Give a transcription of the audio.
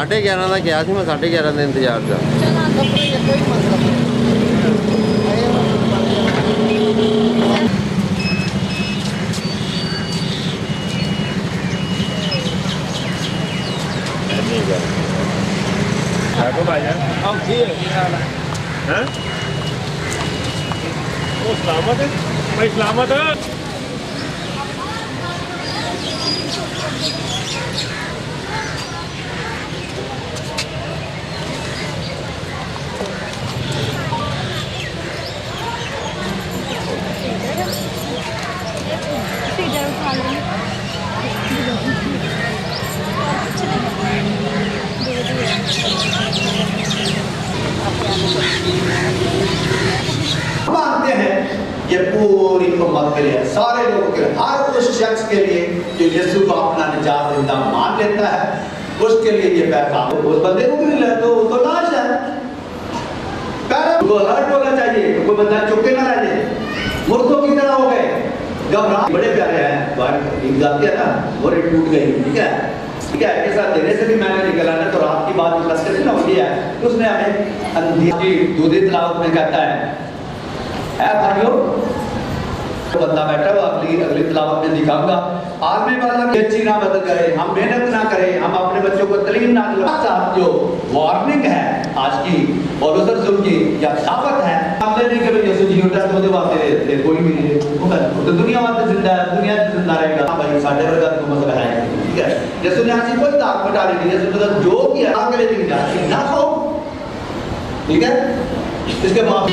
11:30 ਦਾ ਗਿਆ ਸੀ ਮੈਂ 11:30 ਦੇ ਇੰਤਜ਼ਾਰ 'ਚ। को भाईजान हम ठीक है हैं वो सलामत है भाई सलामत है मानते हैं ये पूरी उम्मत के लिए, सारे लोगों के लिए, हर उस शख्स के लिए जो यीशु को अपना निजात जिंदा मान लेता है, उसके लिए ये पैगाम। उस बंदे को भी नहीं ले तो लाश है, को अलर्ट होना चाहिए, कोई बंदा चुपके ना रह जाए, मुर्दों की तरह हो गए। घबरा बड़े प्यारे हैं, जाती है ना वो टूट गई, ठीक है ठीक है। ऐसा देने से भी मैंने निकला ना, तो रात की बात प्लस करके ना हो गया है, उसने हमें अंधी दूसरी तलावत में कहता है भाइयों, तो बंदा बैठा हुआ अगली तलावत में दिखाऊंगा। आलमे वाला की अच्छी ना बदल करे, हम मेहनत ना करें, हम अपने बच्चों को तलीम ना दिलाएं। जो वार्निंग है आज की और उधर सुन की या दावत है, हमने नहीं कभी यीशु जी उठा तो दे बातें दे कोई भी नहीं तो दुनिया में जिंदा है, दुनिया में जिंदा रहेगा। भाई साढ़े वर्गा को मतलब है, ठीक है। यीशु ने आज कोई दाग मिटा नहीं, यीशु ने जो किया आगे ले जाके ना खाओ, ठीक है। इसके बाद